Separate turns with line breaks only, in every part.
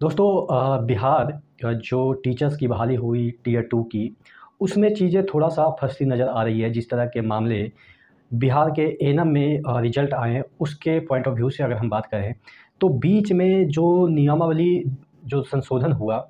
दोस्तों बिहार जो टीचर्स की बहाली हुई टियर 2 की, उसमें चीज़ें थोड़ा-सा फँसती नज़र आ रही है। जिस तरह के मामले बिहार के एनम में रिज़ल्ट आए हैं, उसके पॉइंट ऑफ व्यू से अगर हम बात करें, तो बीच में जो नियमावली जो संशोधन हुआ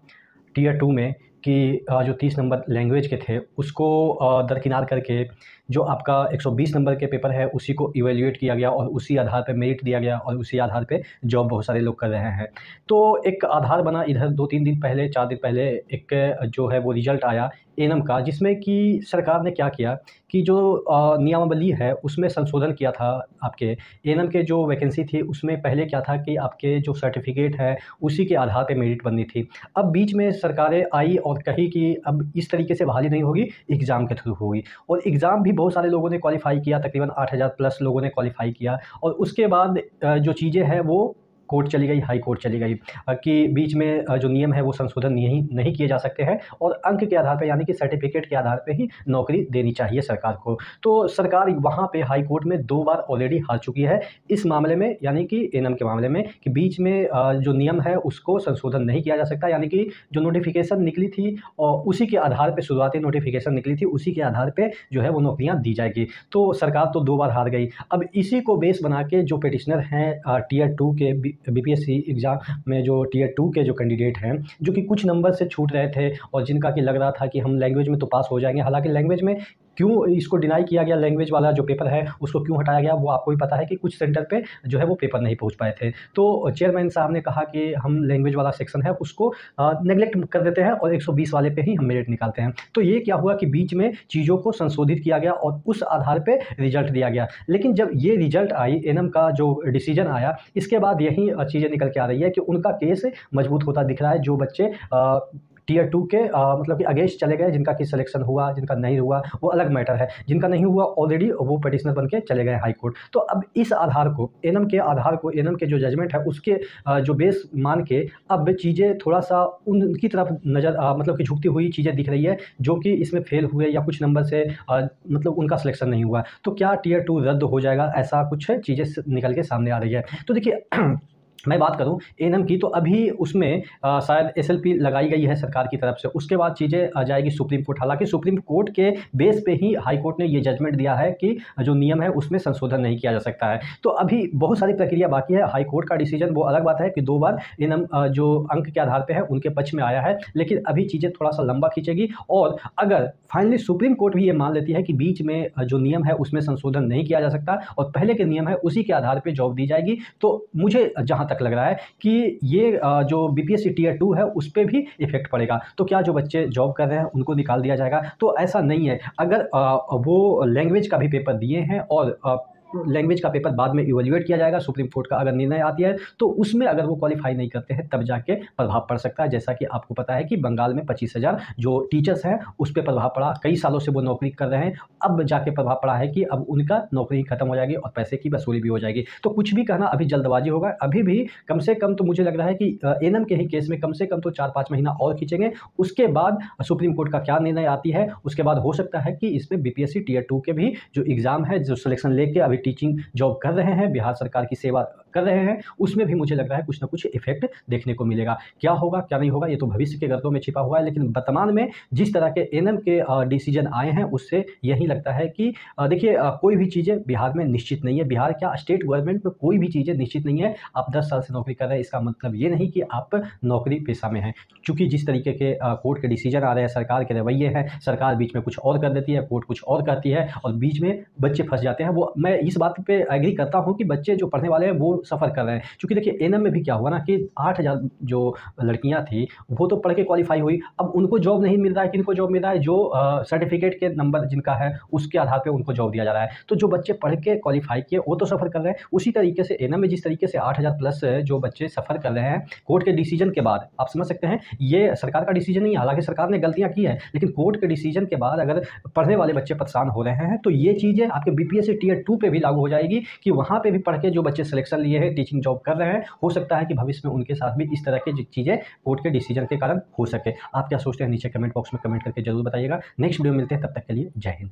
टियर 2 में कि जो 30 नंबर लैंग्वेज के थे, उसको दरकिनार करके जो आपका 120 नंबर के पेपर है, उसी को इवैल्यूएट किया गया और उसी आधार पे मेरिट दिया गया और उसी आधार पे जॉब बहुत सारे लोग कर रहे हैं। तो एक आधार बना इधर 2-3 दिन पहले, 4 दिन पहले एक जो है वो रिज़ल्ट आया एनम का, जिसमें कि सरकार ने क्या किया कि जो नियमावली है, उसमें संशोधन किया था। आपके एनम के जो वैकेंसी थी, उसमें पहले क्या था कि आपके जो सर्टिफ़िकेट है, उसी के आधार पे मेरिट बननी थी। अब बीच में सरकारें आई और कही कि अब इस तरीके से बहाली नहीं होगी, एग्ज़ाम के थ्रू होगी और एग्ज़ाम भी बहुत सारे लोगों ने क्वालीफ़ाई किया, तकरीबन 8000 प्लस लोगों ने क्वालीफ़ाई किया और उसके बाद जो चीज़ें हैं वो कोर्ट चली गई, हाई कोर्ट चली गई कि बीच में जो नियम है वो संशोधन नहीं नहीं किए जा सकते हैं और अंक के आधार पे यानी कि सर्टिफ़िकेट के आधार पे ही नौकरी देनी चाहिए सरकार को। तो सरकार वहाँ पे हाई कोर्ट में 2 बार ऑलरेडी हार चुकी है इस मामले में, यानी कि एनम के मामले में कि बीच में जो नियम है उसको संशोधन नहीं किया जा सकता, यानी कि जो नोटिफ़िकेशन निकली थी और उसी के आधार पे शुरुआती नोटिफ़िकेशन निकली थी, उसी के आधार पे जो है वो नौकरियाँ दी जाएगी। तो सरकार तो 2 बार हार गई। अब इसी को बेस बना के जो पिटिशनर हैं टियर 2 के बीपीएससी एग्ज़ाम में जो टियर 2 के जो कैंडिडेट हैं, जो कि कुछ नंबर से छूट रहे थे और जिनका कि लग रहा था कि हम लैंग्वेज में तो पास हो जाएँगे। हालाँकि लैंग्वेज में क्यों इसको डिनाई किया गया, लैंग्वेज वाला जो पेपर है उसको क्यों हटाया गया, वो आपको भी पता है कि कुछ सेंटर पे जो है वो पेपर नहीं पहुँच पाए थे। तो चेयरमैन साहब ने कहा कि हम लैंग्वेज वाला सेक्शन है उसको नेग्लेक्ट कर देते हैं और 120 वाले पे ही हम मेरिट निकालते हैं। तो ये क्या हुआ कि बीच में चीज़ों को संशोधित किया गया और उस आधार पे रिज़ल्ट दिया गया। लेकिन जब ये रिज़ल्ट आई, एनम का जो डिसीज़न आया, इसके बाद यही चीज़ें निकल के आ रही है कि उनका केस मजबूत होता दिख रहा है। जो बच्चे टियर 2 के मतलब कि अगेंस्ट चले गए, जिनका कि सिलेक्शन हुआ, जिनका नहीं हुआ, वो अलग मैटर है। जिनका नहीं हुआ ऑलरेडी वो पिटिशनर बन के चले गए हाई कोर्ट। तो अब इस आधार को, एनम के आधार को, एनम के जो जजमेंट है उसके जो बेस मान के अब चीज़ें थोड़ा-सा उनकी तरफ नज़र मतलब कि झुकती हुई चीज़ें दिख रही है, जो कि इसमें फेल हुए या कुछ नंबर से मतलब उनका सिलेक्शन नहीं हुआ। तो क्या टियर 2 रद्द हो जाएगा? ऐसा कुछ चीज़ें निकल के सामने आ रही है। तो देखिए मैं बात करूँ एनम की, तो अभी उसमें शायद एसएलपी लगाई गई है सरकार की तरफ से। उसके बाद चीज़ें आ जाएगी सुप्रीम कोर्ट। हालाँकि सुप्रीम कोर्ट के बेस पे ही हाई कोर्ट ने ये जजमेंट दिया है कि जो नियम है उसमें संशोधन नहीं किया जा सकता है। तो अभी बहुत सारी प्रक्रिया बाकी है। हाई कोर्ट का डिसीजन वो अलग बात है कि 2 बार एनम जो अंक के आधार पे है उनके पक्ष में आया है, लेकिन अभी चीज़ें थोड़ा-सा लंबा खींचेगी और अगर फाइनली सुप्रीम कोर्ट भी ये मान लेती है कि बीच में जो नियम है उसमें संशोधन नहीं किया जा सकता और पहले के नियम है उसी के आधार पे जॉब दी जाएगी, तो मुझे जहाँ तक लग रहा है कि ये जो बीपीएससी टियर 2 है उस पे भी इफ़ेक्ट पड़ेगा। तो क्या जो बच्चे जॉब कर रहे हैं उनको निकाल दिया जाएगा? तो ऐसा नहीं है। अगर वो लैंग्वेज का भी पेपर दिए हैं और लैंग्वेज का पेपर बाद में इवैल्यूएट किया जाएगा, सुप्रीम कोर्ट का अगर निर्णय आती है, तो उसमें अगर वो क्वालीफाई नहीं करते हैं तब जाके प्रभाव पड़ सकता है। जैसा कि आपको पता है कि बंगाल में 25,000 जो टीचर्स हैं उस पे प्रभाव पड़ा। कई सालों से वो नौकरी कर रहे हैं, अब जाके प्रभाव पड़ा है कि अब उनका नौकरी खत्म हो जाएगी और पैसे की वसूली भी हो जाएगी। तो कुछ भी कहना अभी जल्दबाजी होगा। अभी भी कम से कम तो मुझे लग रहा है कि एनम के ही केस में कम से कम तो 4-5 महीना और खींचेंगे। उसके बाद सुप्रीम कोर्ट का क्या निर्णय आती है, उसके बाद हो सकता है कि इसमें बीपीएससी टियर 2 के भी जो एग्ज़ाम है, जो सिलेक्शन लेके अभी टीचिंग जॉब कर रहे हैं, बिहार सरकार की सेवा कर रहे हैं, उसमें भी मुझे लग रहा है कुछ ना कुछ इफ़ेक्ट देखने को मिलेगा। क्या होगा, क्या नहीं होगा, ये तो भविष्य के गर्तों में छिपा हुआ है, लेकिन वर्तमान में जिस तरह के एनम के डिसीजन आए हैं, उससे यही लगता है कि देखिए कोई भी चीज़ें बिहार में निश्चित नहीं है। बिहार क्या, स्टेट गवर्नमेंट में कोई भी चीज़ें निश्चित नहीं है। आप 10 साल से नौकरी कर रहे हैं, इसका मतलब ये नहीं कि आप नौकरी पेशा में हैं। चूँकि जिस तरीके के कोर्ट के डिसीजन आ रहे हैं, सरकार के रवैये हैं, सरकार बीच में कुछ और कर देती है, कोर्ट कुछ और कहती है और बीच में बच्चे फँस जाते हैं। वो मैं इस बात पे एग्री करता हूँ कि बच्चे जो पढ़ने वाले हैं वो सफ़र कर रहे हैं। चूँकि देखिए एनम में भी क्या हुआ ना कि 8000 जो लड़कियाँ थी, वो तो पढ़ के क्वालीफ़ाई हुई। अब उनको जॉब नहीं मिल रहा है, किनको जॉब मिल रहा है? जो सर्टिफ़िकेट के नंबर जिनका है, उसके आधार पे उनको जॉब दिया जा रहा है। तो जो बच्चे पढ़ के क्वालीफ़ाई किए, वो तो सफ़र कर रहे हैं। उसी तरीके से एनम में जिस तरीके से 8000 प्लस जो बच्चे सफ़र कर रहे हैं, कोर्ट के डिसीजन के बाद, आप समझ सकते हैं, ये सरकार का डिसीजन नहीं है। हालाँकि सरकार ने गलतियाँ की हैं, लेकिन कोर्ट के डिसीजन के बाद अगर पढ़ने वाले बच्चे परेशान हो रहे हैं, तो ये चीज़ें आपके बीपीएससी टियर 2 पे भी लागू हो जाएगी कि वहाँ पे भी पढ़ के जो बच्चे सिलेक्शन लिए हैं, टीचिंग जॉब कर रहे हैं, हो सकता है कि भविष्य में उनके साथ भी इस तरह की चीज़ें कोर्ट के डिसीजन के कारण हो सके। आप क्या सोचते हैं नीचे कमेंट बॉक्स में कमेंट करके ज़रूर बताइएगा। नेक्स्ट वीडियो में मिलते हैं, तब तक के लिए जय हिंद।